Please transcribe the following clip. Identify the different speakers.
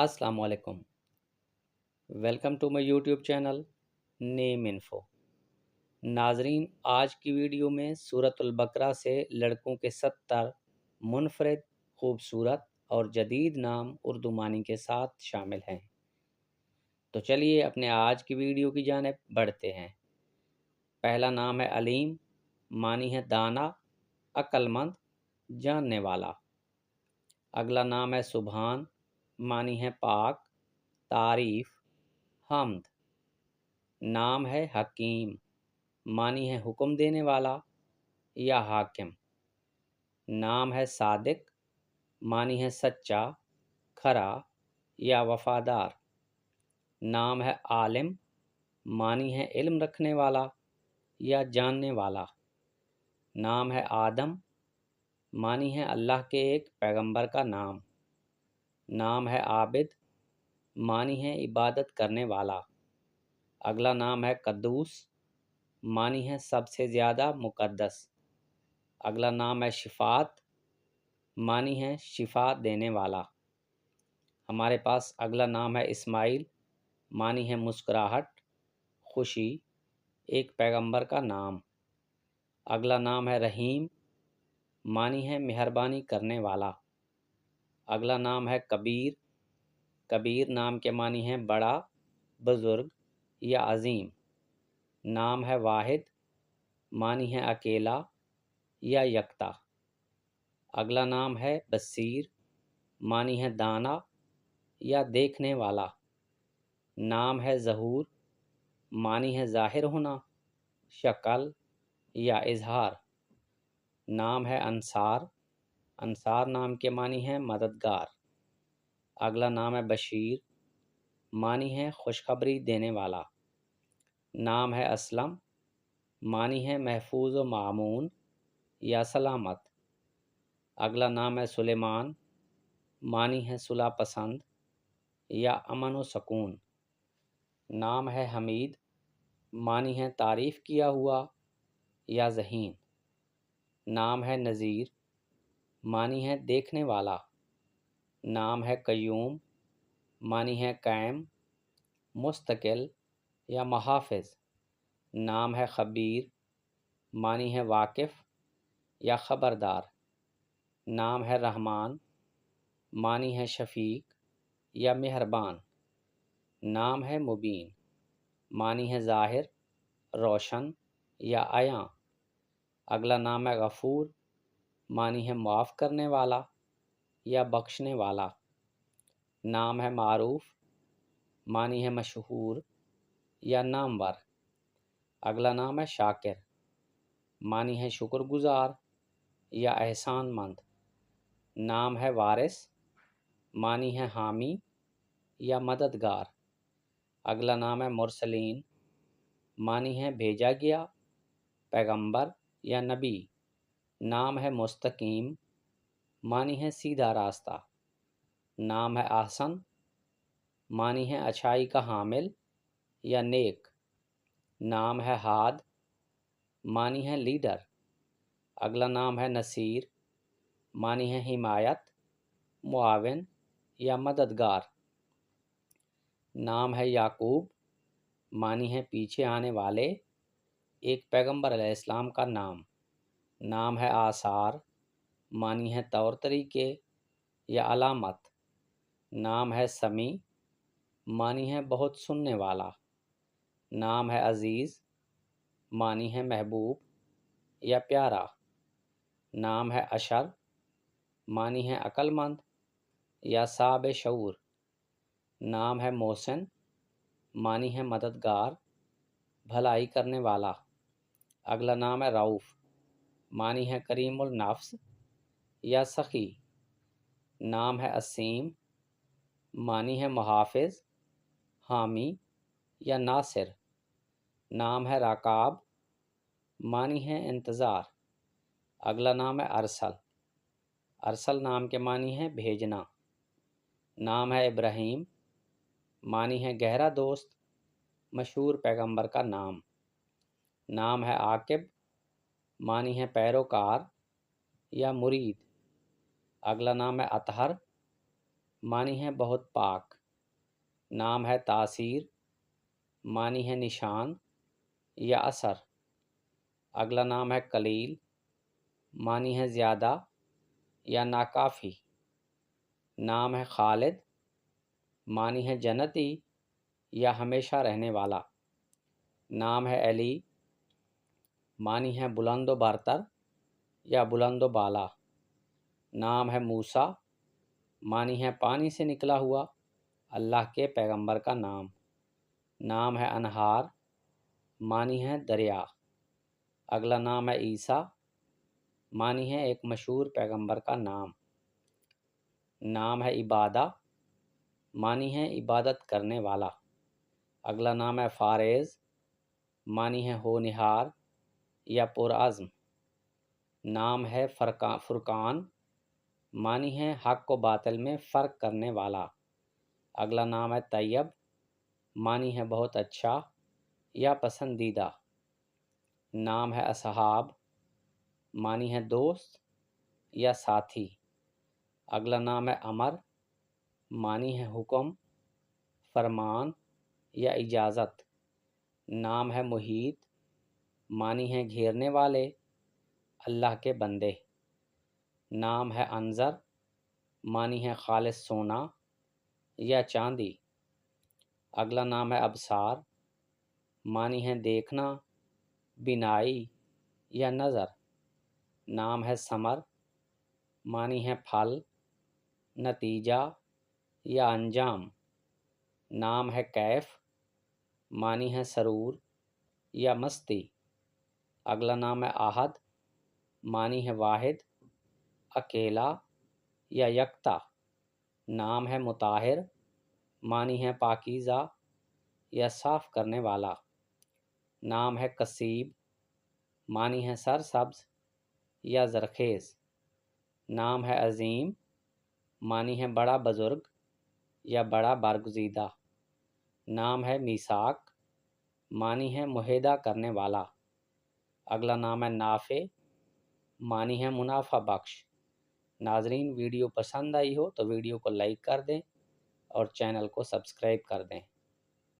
Speaker 1: السلام علیکم، welcome to my YouTube channel name info. ناظرین، آج کی ویڈیو میں سورۃ البقرہ سے لڑکوں کے 70 منفرد، خوبصورت اور جدید نام اردو معنی کے ساتھ شامل ہیں۔ تو چلیے اپنے آج کی ویڈیو کی جانب بڑھتے ہیں۔ پہلا نام ہے علیم، معنی ہے دانا، عقل مند، جاننے والا۔ اگلا نام ہے سبحان، معنی ہے پاک، تعریف، حمد۔ نام ہے حکیم، معنی ہے حکم دینے والا یا حاکم۔ نام ہے صادق، معنی ہے سچا، کھرا یا وفادار۔ نام ہے عالم، معنی ہے علم رکھنے والا یا جاننے والا۔ نام ہے آدم، معنی ہے اللہ کے ایک پیغمبر کا نام۔ نام ہے عابد، معنی ہے عبادت کرنے والا۔ اگلا نام ہے قدوس، معنی ہے سب سے زیادہ مقدس۔ اگلا نام ہے شفاعت، معنی ہے شفا دینے والا۔ ہمارے پاس اگلا نام ہے اسماعیل، معنی ہے مسکراہٹ، خوشی، ایک پیغمبر کا نام۔ اگلا نام ہے رحیم، معنی ہے مہربانی کرنے والا۔ اگلا نام ہے کبیر، کبیر نام کے معنی ہے بڑا، بزرگ یا عظیم۔ نام ہے واحد، معنی ہے اکیلا یا یکتا۔ اگلا نام ہے بصیر، معنی ہے دانا یا دیکھنے والا۔ نام ہے ظہور، معنی ہے ظاہر ہونا، شکل یا اظہار۔ نام ہے انصار، انصار نام کے معنی ہے مددگار۔ اگلا نام ہے بشیر، معنی ہے خوشخبری دینے والا۔ نام ہے اسلم، معنی ہے محفوظ و معمون یا سلامت۔ اگلا نام ہے سلیمان، معنی ہے صلح پسند یا امن و سکون۔ نام ہے حمید، معنی ہے تعریف کیا ہوا یا ذہین۔ نام ہے نذیر، معنی ہے دیکھنے والا۔ نام ہے قیوم، معنی ہے قائم، مستقل یا محافظ۔ نام ہے خبیر، معنی ہے واقف یا خبردار۔ نام ہے رحمان، معنی ہے شفیق یا مہربان۔ نام ہے مبین، معنی ہے ظاہر، روشن یا عیاں۔ اگلا نام ہے غفور، معنی ہے معاف کرنے والا یا بخشنے والا۔ نام ہے معروف، معنی ہے مشہور یا نامور۔ اگلا نام ہے شاکر، معنی ہے شکر گزار یا احسان مند۔ نام ہے وارث، معنی ہے حامی یا مددگار۔ اگلا نام ہے مرسلین، معنی ہے بھیجا گیا، پیغمبر یا نبی۔ نام ہے مستقیم، معنی ہے سیدھا راستہ۔ نام ہے احسن، معنی ہے اچھائی کا حامل یا نیک۔ نام ہے ہاد، معنی ہے لیڈر۔ اگلا نام ہے نصیر، معنی ہے حمایت، معاون یا مددگار۔ نام ہے یعقوب، معنی ہے پیچھے آنے والے، ایک پیغمبر علیہ السلام کا نام۔ نام ہے آثار، معنی ہے طور طریقے یا علامت۔ نام ہے سمیع، معنی ہے بہت سننے والا۔ نام ہے عزیز، معنی ہے محبوب یا پیارا۔ نام ہے اشر، معنی ہے عقل مند یا صاحب شعور۔ نام ہے محسن، معنی ہے مددگار، بھلائی کرنے والا۔ اگلا نام ہے رؤوف، معنی ہے کریم النفس یا سخی۔ نام ہے اسیم، معنی ہے محافظ، حامی یا ناصر۔ نام ہے رقاب، معنی ہے انتظار۔ اگلا نام ہے ارسل، ارسل نام کے معنی ہے بھیجنا۔ نام ہے ابراہیم، معنی ہے گہرا دوست، مشہور پیغمبر کا نام۔ نام ہے عاقب، معنی ہے پیروکار یا مرید۔ اگلا نام ہے اطہر، معنی ہے بہت پاک۔ نام ہے تاثیر، معنی ہے نشان یا اثر۔ اگلا نام ہے قلیل، معنی ہے زیادہ یا ناکافی۔ نام ہے خالد، معنی ہے جنتی یا ہمیشہ رہنے والا۔ نام ہے علی، معنی ہے بلند و برتر یا بلند و بالا۔ نام ہے موسیٰ، معنی ہے پانی سے نکلا ہوا اللہ کے پیغمبر کا نام۔ نام ہے انہار، معنی ہے دریا۔ اگلا نام ہے عیسیٰ، معنی ہے ایک مشہور پیغمبر کا نام۔ نام ہے عبادہ، معنی ہے عبادت کرنے والا۔ اگلا نام ہے فاریز، معنی ہے ہونہار یا پرعزم۔ نام ہے فرقان، معنی ہے حق و باطل میں فرق کرنے والا۔ اگلا نام ہے طیب، معنی ہے بہت اچھا یا پسندیدہ۔ نام ہے اصحاب، معنی ہے دوست یا ساتھی۔ اگلا نام ہے امر، معنی ہے حکم، فرمان یا اجازت۔ نام ہے محیط، معنی ہے گھیرنے والے اللہ کے بندے۔ نام ہے انظر، معنی ہے خالص سونا یا چاندی۔ اگلا نام ہے ابصار، معنی ہے دیکھنا، بینائی یا نظر۔ نام ہے ثمر، معنی ہے پھل، نتیجہ یا انجام۔ نام ہے کیف، معنی ہے سرور یا مستی۔ اگلا نام ہے احد، معنی ہے واحد، اکیلا یا یکتا۔ نام ہے مطہر، معنی ہے پاکیزہ یا صاف کرنے والا۔ نام ہے کسیب، معنی ہے سرسبز یا زرخیز۔ نام ہے عظیم، معنی ہے بڑا بزرگ یا بڑا برگزیدہ۔ نام ہے میثاق، معنی ہے معاہدہ کرنے والا۔ اگلا نام ہے نافع، معنی ہے منافع بخش۔ ناظرین، ویڈیو پسند آئی ہو تو ویڈیو کو لائک کر دیں اور چینل کو سبسکرائب کر دیں۔